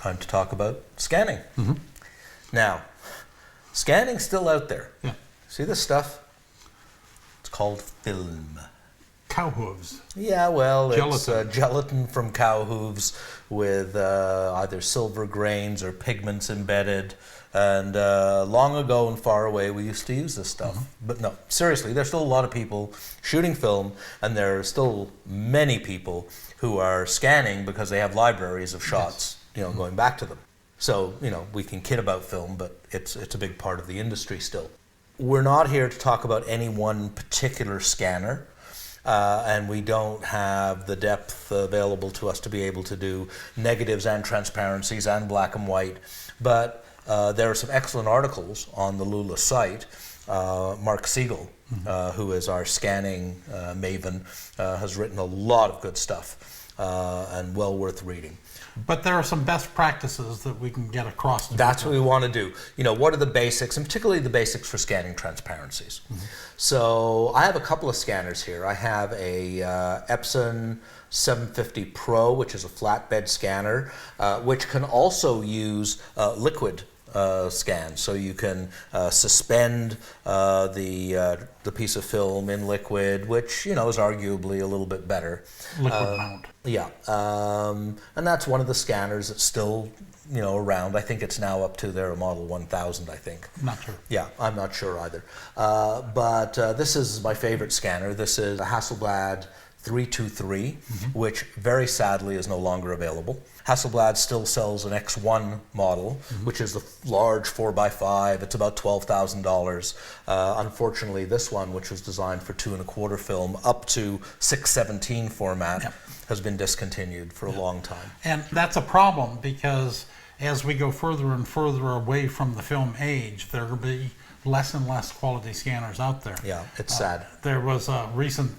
time to talk about scanning. Now, scanning's still out there. Yeah. See this stuff? It's called film. Cow hooves. Yeah, well, Gelatin. it's gelatin from cow hooves with either silver grains or pigments embedded. And long ago and far away, we used to use this stuff. But no, seriously, there's still a lot of people shooting film, and there are still many people who are scanning because they have libraries of shots, going back to them. So, we can kid about film, but it's a big part of the industry still. We're not here to talk about any one particular scanner. And we don't have the depth available to us to be able to do negatives and transparencies and black and white. But there are some excellent articles on the LuLa site. Mark Siegel, who is our scanning maven, has written a lot of good stuff and well worth reading. But there are some best practices that we can get across. That's what we want to do. What are the basics, and particularly the basics for scanning transparencies. So I have a couple of scanners here. I have a Epson 750 Pro, which is a flatbed scanner, which can also use liquid scan. So you can suspend the piece of film in liquid, which is arguably a little bit better. Liquid mount. Yeah, and that's one of the scanners that's still around. I think it's now up to their model 1000, I think. Not sure. Yeah, I'm not sure either. But this is my favorite scanner. This is a Hasselblad 323, which very sadly is no longer available. Hasselblad still sells an X1 model, which is the large 4x5. It's about $12,000. Unfortunately, this one, which was designed for 2 1/4 film up to 617 format, has been discontinued for a long time. And that's a problem because as we go further and further away from the film age, there will be less and less quality scanners out there. Yeah, it's sad. There was a recent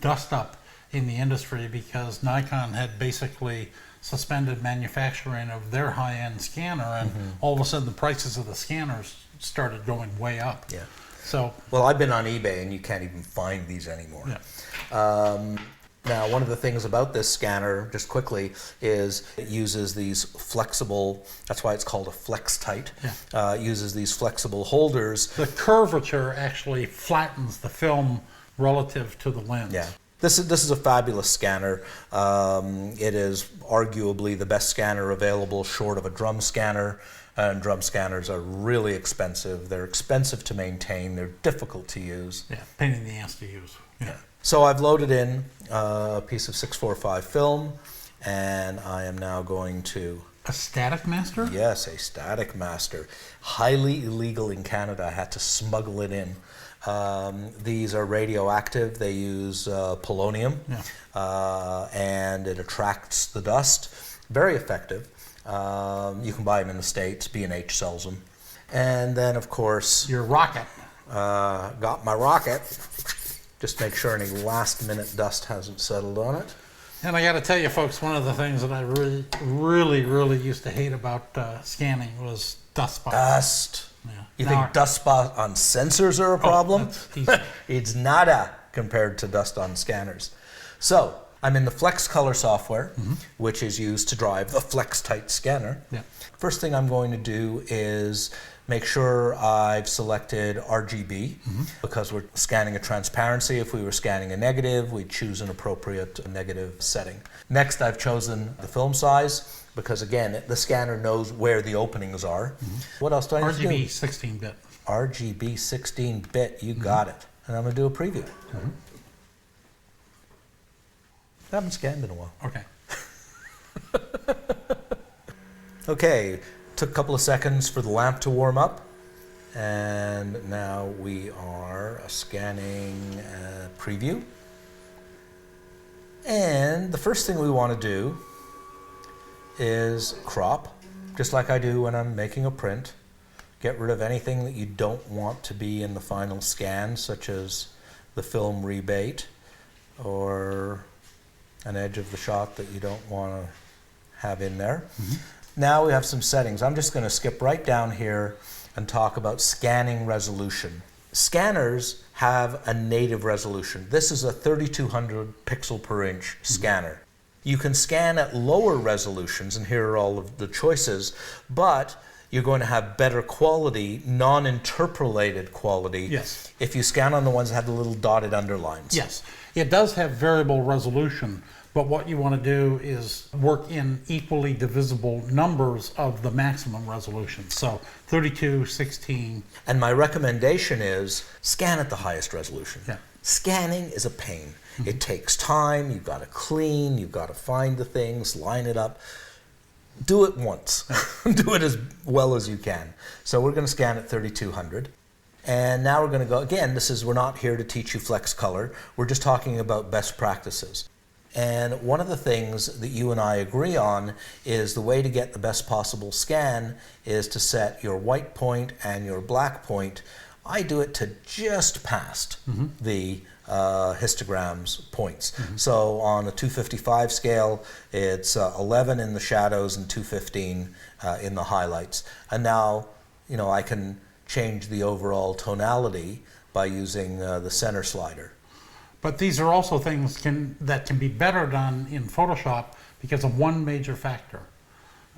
dust-up in the industry because Nikon had basically suspended manufacturing of their high-end scanner, and all of a sudden the prices of the scanners started going way up. Yeah. So, well, I've been on eBay and you can't even find these anymore. Yeah. Now, one of the things about this scanner, just quickly, is it uses these flexible, that's why it's called a Flextight, uses these flexible holders. The curvature actually flattens the film relative to the lens. Yeah. This is a fabulous scanner. It is arguably the best scanner available short of a drum scanner, and drum scanners are really expensive. They're expensive to maintain. They're difficult to use. Yeah, pain in the ass to use. Yeah. So I've loaded in a piece of 645 film, and I am now going to... A Static Master? Yes, a Static Master. Highly illegal in Canada. I had to smuggle it in. These are radioactive. They use polonium, and it attracts the dust. Very effective. You can buy them in the States. B&H sells them. And then, of course... Your rocket. Got my rocket. Just make sure any last-minute dust hasn't settled on it. And I got to tell you, folks, one of the things that I really used to hate about scanning was dust spots. Dust. Yeah. You think dust spots on sensors are a problem? It's nada compared to dust on scanners. So I'm in the Flex Color software, which is used to drive the Flextight scanner. Yeah. First thing I'm going to do is make sure I've selected RGB, because we're scanning a transparency. If we were scanning a negative, we'd choose an appropriate negative setting. Next, I've chosen the film size, because again, the scanner knows where the openings are. What else do I need to do? RGB 16-bit. RGB 16-bit, you got it. And I'm going to do a preview. I haven't scanned in a while. Okay. Okay, took a couple of seconds for the lamp to warm up, and now we are scanning preview. And the first thing we want to do is crop, just like I do when I'm making a print. Get rid of anything that you don't want to be in the final scan, such as the film rebate or an edge of the shot that you don't want to have in there. Now we have some settings. I'm just going to skip right down here and talk about scanning resolution. Scanners have a native resolution. This is a 3200 pixel per inch scanner. You can scan at lower resolutions, and here are all of the choices, but you're going to have better quality, non-interpolated quality, Yes. if you scan on the ones that have the little dotted underlines. Yes, it does have variable resolution, but what you want to do is work in equally divisible numbers of the maximum resolution. So 32, 16. And my recommendation is scan at the highest resolution. Yeah. Scanning is a pain. It takes time, you've got to clean, you've got to find the things, line it up. Do it once. Do it as well as you can. So we're going to scan at 3200. And now we're going to go, again, we're not here to teach you flex color. We're just talking about best practices. And one of the things that you and I agree on is the way to get the best possible scan is to set your white point and your black point. I do it to just past the histograms points. So on a 255 scale, it's 11 in the shadows and 215 in the highlights. And now, I can change the overall tonality by using the center slider. But these are also things that can be better done in Photoshop because of one major factor.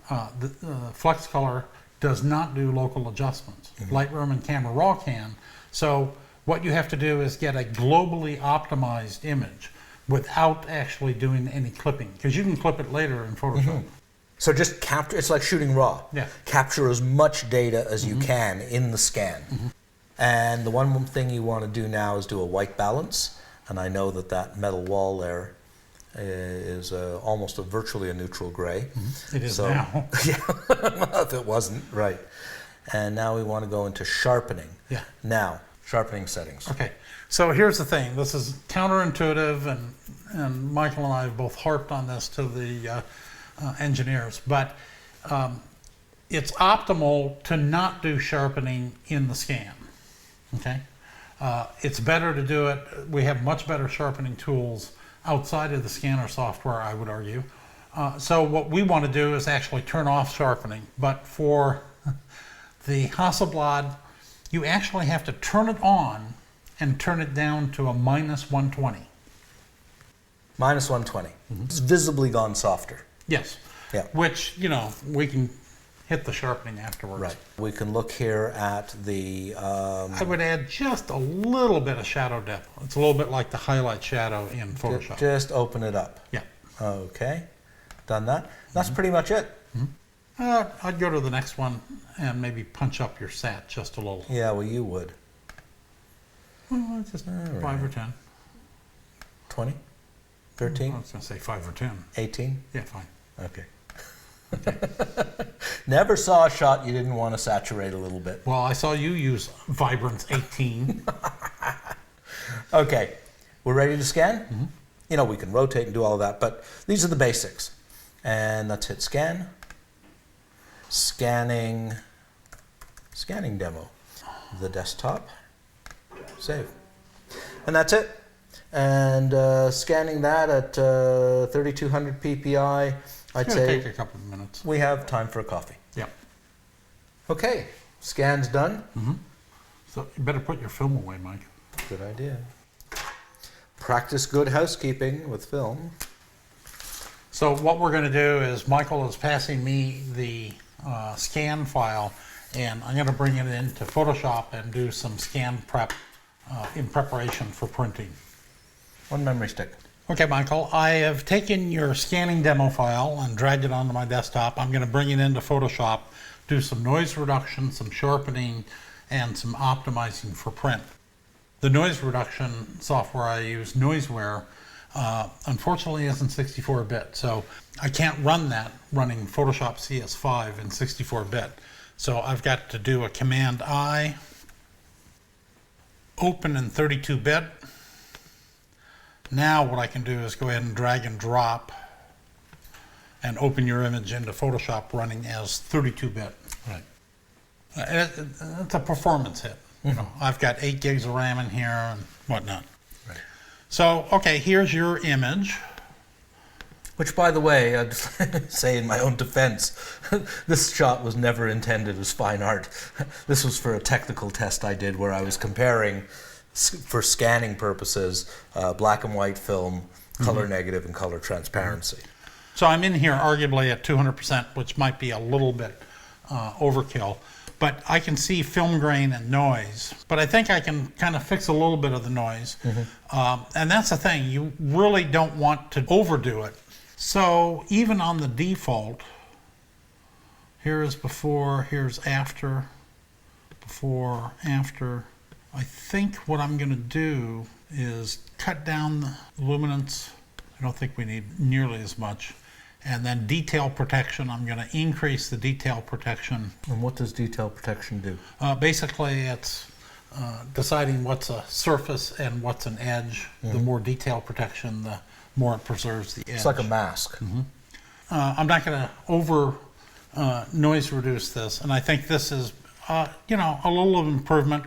The Flex Color does not do local adjustments. Lightroom and Camera Raw can. So what you have to do is get a globally optimized image without actually doing any clipping, because you can clip it later in Photoshop. So just capture, it's like shooting raw. Yeah. Capture as much data as you can in the scan. And the one thing you want to do now is do a white balance. And I know that metal wall there is almost virtually a neutral gray. It is now. Yeah, if it wasn't, right. And now we want to go into sharpening. Yeah. Now, sharpening settings. Okay, so here's the thing. This is counterintuitive, and Michael and I have both harped on this to the engineers, but it's optimal to not do sharpening in the scan, okay? It's better to do it. We have much better sharpening tools outside of the scanner software, I would argue. So what we want to do is actually turn off sharpening, but for the Hasselblad, you actually have to turn it on and turn it down to a -120. -120. It's visibly gone softer. Yes. Yeah. Which, we can hit the sharpening afterwards. Right. We can look here at the... I would add just a little bit of shadow depth. It's a little bit like the highlight shadow in Photoshop. Just open it up. Yeah. Okay. Done that. That's pretty much it. I'd go to the next one and maybe punch up your sat just a little. Yeah, well, you would. Well, just 5 or 10. 20? 13? I was going to say 5 or 10. 18? Yeah, fine. Okay. Never saw a shot you didn't want to saturate a little bit. Well, I saw you use Vibrance 18. Okay. We're ready to scan? We can rotate and do all of that, but these are the basics. And let's hit scan. Scanning demo. The desktop. Save. And that's it. And scanning that at 3200 ppi, I'd say take a couple of minutes. we have time for a coffee. Yeah. Okay, scan's done. So you better put your film away, Mike. Good idea. Practice good housekeeping with film. So what we're going to do is Michael is passing me the scan file, and I'm going to bring it into Photoshop and do some scan prep in preparation for printing. One memory stick. Okay, Michael, I have taken your scanning demo file and dragged it onto my desktop. I'm going to bring it into Photoshop, do some noise reduction, some sharpening, and some optimizing for print. The noise reduction software I use, Noiseware, unfortunately isn't 64-bit, so I can't run that running Photoshop CS5 in 64-bit. So I've got to do a Command-I, open in 32-bit. Now what I can do is go ahead and drag and drop and open your image into Photoshop running as 32-bit. Right. It's a performance hit. I've got 8 gigs of RAM in here and whatnot. Right. So, okay, here's your image. Which, by the way, I'd say in my own defense, this shot was never intended as fine art. This was for a technical test I did where I was comparing, for scanning purposes, black and white film, color negative, and color transparency. So I'm in here arguably at 200%, which might be a little bit overkill. But I can see film grain and noise. But I think I can kind of fix a little bit of the noise. And that's the thing. You really don't want to overdo it. So even on the default, here's before, here's after, before, after. I think what I'm going to do is cut down the luminance. I don't think we need nearly as much. And then detail protection, I'm going to increase the detail protection. And what does detail protection do? Basically, it's deciding what's a surface and what's an edge. The more detail protection, the more it preserves the edge. It's like a mask. I'm not going to over noise reduce this, and I think this is, you know, a little of improvement.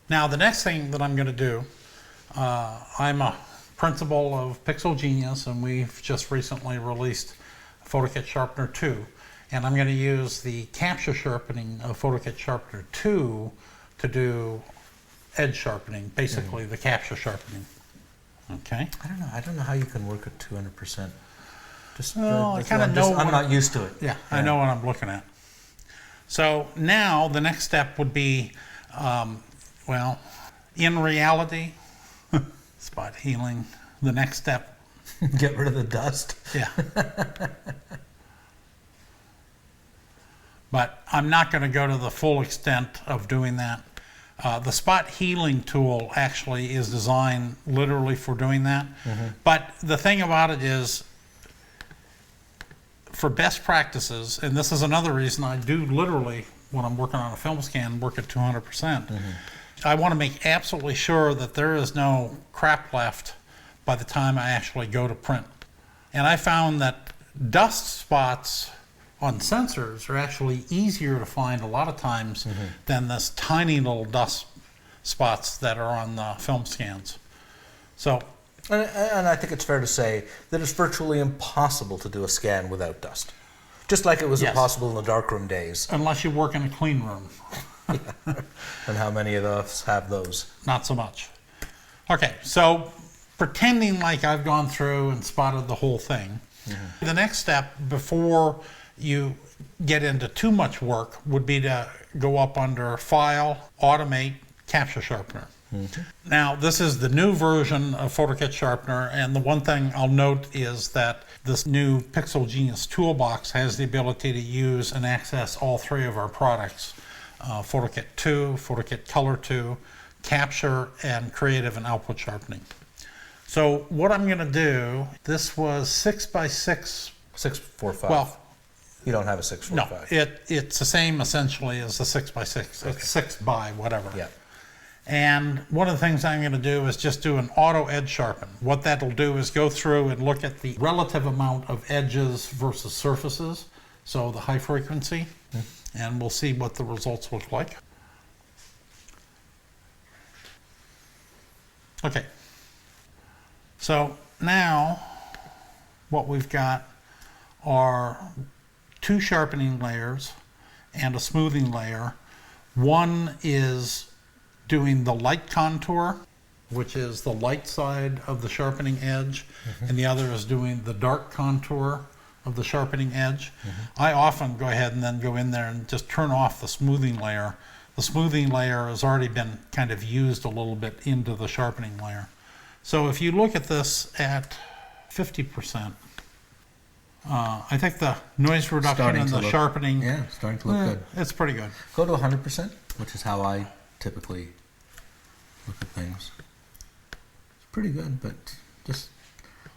Now, the next thing that I'm going to do, I'm a principal of Pixel Genius, and we've just recently released PhotoKit Sharpener 2, and I'm going to use the capture sharpening of PhotoKit Sharpener 2 to do edge sharpening, basically the capture sharpening. Okay. I don't know how you can work at 200%. Well, I kind of know. I'm not used to it. Yeah, I know what I'm looking at. So now the next step would be, well, in reality, spot healing. The next step. Get rid of the dust. Yeah. But I'm not going to go to the full extent of doing that. The spot healing tool actually is designed literally for doing that. But the thing about it is, for best practices, and this is another reason I do literally, when I'm working on a film scan, work at 200%. I want to make absolutely sure that there is no crap left by the time I actually go to print. And I found that dust spots on sensors are actually easier to find a lot of times than this tiny little dust spots that are on the film scans. So, and I think it's fair to say that it's virtually impossible to do a scan without dust. Just like it was impossible in the darkroom days. Unless you work in a clean room. And how many of us have those? Not so much. Okay, so pretending like I've gone through and spotted the whole thing, the next step before you get into too much work would be to go up under File, Automate, Capture Sharpener. Now, this is the new version of PhotoKit Sharpener, and the one thing I'll note is that this new Pixel Genius toolbox has the ability to use and access all three of our products. PhotoKit 2, PhotoKit Color 2, Capture, and Creative and Output Sharpening. So what I'm going to do, this was 6x6. 645. Well, you don't have a 645. no, it's the same essentially as the 6x6. Okay. It's 6 by whatever. Yeah. And one of the things I'm going to do is just do an auto edge sharpen. What that'll do is go through and look at the relative amount of edges versus surfaces, so the high frequency, and we'll see what the results look like. Okay, so now what we've got are 2 sharpening layers and a smoothing layer. One is doing the light contour, which is the light side of the sharpening edge, and the other is doing the dark contour of the sharpening edge. I often go ahead and then go in there and just turn off the smoothing layer. The smoothing layer has already been kind of used a little bit into the sharpening layer. So if you look at this at 50%, I think the noise reduction and the sharpening, yeah, starting to look good. It's pretty good. Go to 100%, which is how I typically look at things. It's pretty good, but just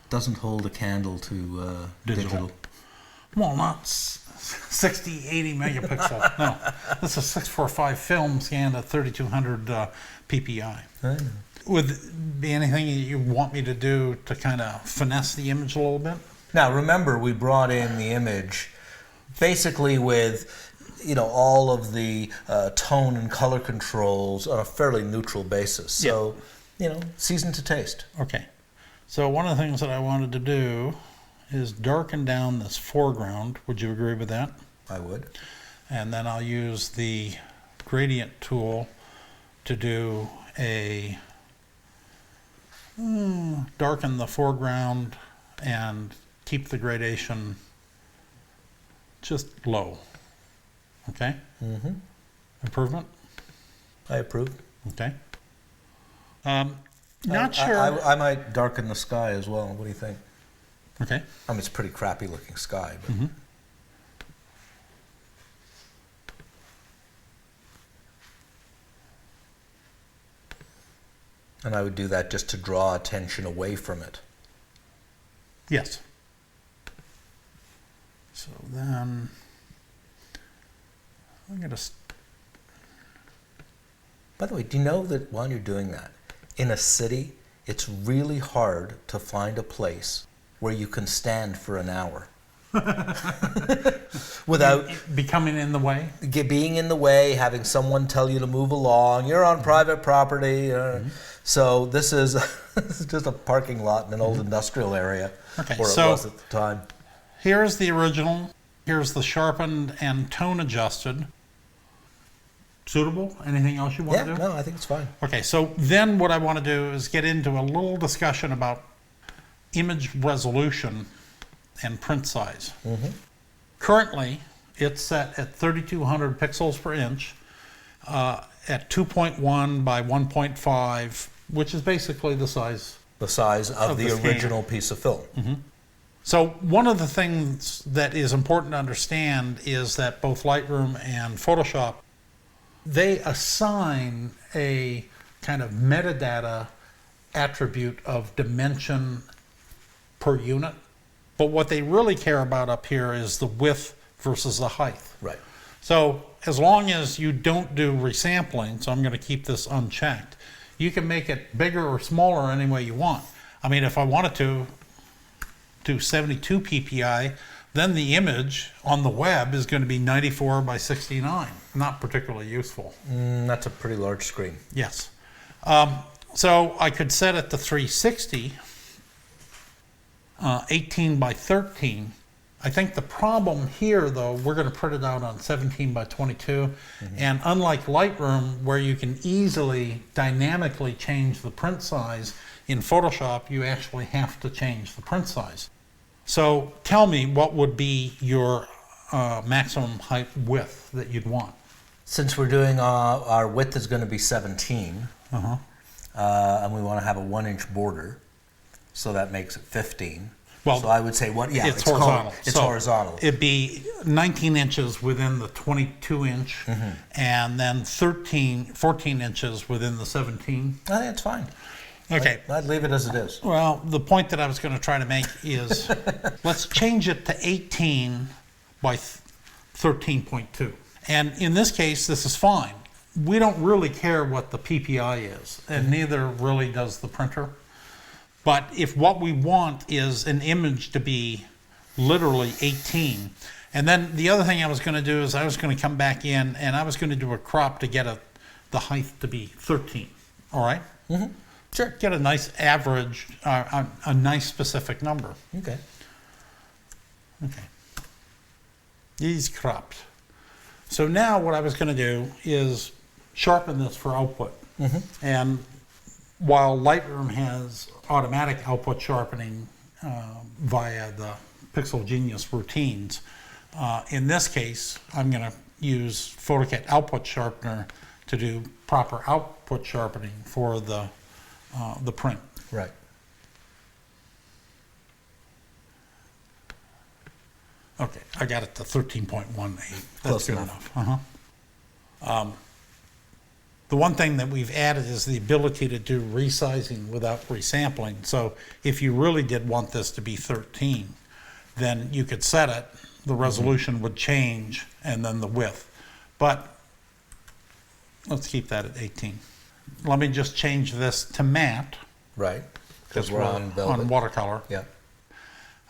doesn't hold a candle to digital. Well, not 60, 80 megapixel. No, this is a 645 film scanned at 3200 PPI. Would there be anything you want me to do to kind of finesse the image a little bit? Now, remember, we brought in the image basically with, you know, all of the tone and color controls on a fairly neutral basis. So, you know, seasoned to taste. Okay. So one of the things that I wanted to do is darken down this foreground. Would you agree with that? I would. And then I'll use the gradient tool to do a darken the foreground and keep the gradation just low. Okay? Mm-hmm. Improvement? I approve. Okay. Not sure. I might darken the sky as well. What do you think? Okay. I mean, it's a pretty crappy looking sky. But Mm-hmm. And I would do that just to draw attention away from it. Yes. So then I'm going to... By the way, do you know that while you're doing that, in a city, it's really hard to find a place where you can stand for an hour without becoming in the way? being in the way, having someone tell you to move along. You're on private property. So this is, this is just a parking lot in an old industrial area, Okay, or it so was at the time. here's the original. Here's the sharpened and tone adjusted. Suitable? Anything else you want Yeah, to do? no, I think it's fine. Okay, so then what I want to do is get into a little discussion about image resolution and print size. Mm-hmm. Currently, it's set at 3,200 pixels per inch at 2.1 by 1.5, which is basically the size. The size of the scan. original piece of film. So one of the things that is important to understand is that both Lightroom and Photoshop, they assign a kind of metadata attribute of dimension per unit. But what they really care about up here is the width versus the height. Right. So as long as you don't do resampling, so I'm going to keep this unchecked, you can make it bigger or smaller any way you want. I mean, if I wanted to do 72 ppi, then the image on the web is going to be 94 by 69. Not particularly useful. That's a pretty large screen. Yes. So I could set it to 360, 18 by 13. I think the problem here, though, we're going to print it out on 17 by 22. And unlike Lightroom, where you can easily dynamically change the print size, in Photoshop, you actually have to change the print size. So tell me, what would be your maximum height width that you'd want? Since we're doing our width is going to be 17, and we want to have a 1-inch border, so that makes it 15. Well, so I would say what? Yeah, it's horizontal. It's So horizontal. It'd be 19 inches within the 22 inch, and then 14 inches within the 17. I think it's fine. Okay. I'd leave it as it is. Well, the point that I was going to try to make is let's change it to 18 by 13.2. And in this case, this is fine. We don't really care what the PPI is, and neither really does the printer. But if what we want is an image to be literally 18, and then the other thing I was going to do is I was going to come back in and I was going to do a crop to get the height to be 13. All right? Sure. Get a nice average, a nice specific number. Okay. Okay. These cropped. So now what I was going to do is sharpen this for output. And while Lightroom has automatic output sharpening via the Pixel Genius routines, in this case, I'm going to use PhotoKit Output Sharpener to do proper output sharpening for the print. Right. Okay, I got it to 13.18. That's Close good enough. enough. The one thing that we've added is the ability to do resizing without resampling. So if you really did want this to be 13, then you could set it, the resolution would change, and then the width. But let's keep that at 18. Let me just change this to matte. Right. Because we're on velvet. On watercolor. Yeah.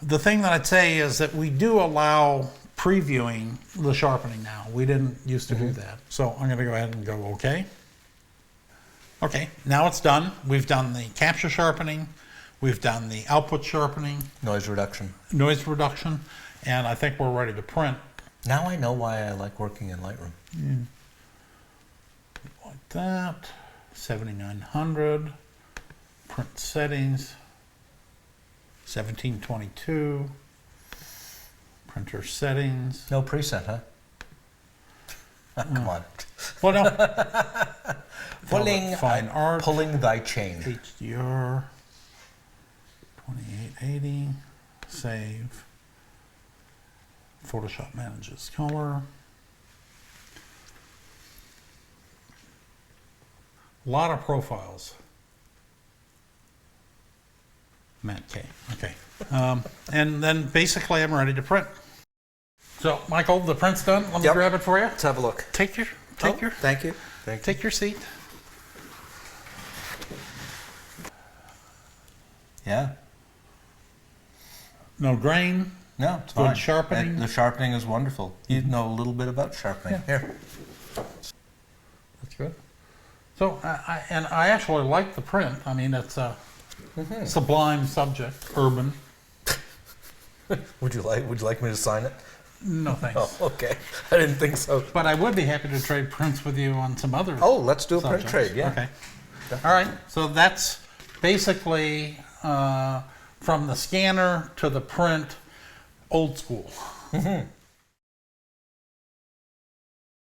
The thing that I'd say is that we do allow previewing the sharpening now. We didn't used to do that. So I'm going to go ahead and go OK. Okay, now it's done. We've done the capture sharpening. We've done the output sharpening, Noise reduction. noise reduction, and I think we're ready to print. Now I know why I like working in Lightroom. Like that. 7900. Print settings. 1722. Printer settings. No preset, huh? Come on. Well, no. Fine art. Pulling thy chain. HDR 2880. Save. Photoshop manages color. A lot of profiles. Matt K. Okay. And then basically I'm ready to print. So, Michael, the print's done. Let me Yep. grab it for you. Let's have a look. Take your Thank you. Thank you. take your seat. Yeah. No grain. No, it's Good fine. sharpening. The sharpening is wonderful. You know a little bit about sharpening. Yeah. Here. That's good. So, I actually like the print. I mean, it's a sublime subject, urban. Would you like me to sign it? No thanks. Oh, okay. I didn't think so. But I would be happy to trade prints with you on some other. Oh, let's do a print subjects. trade. Yeah. Okay. All right. So that's basically from the scanner to the print, old school.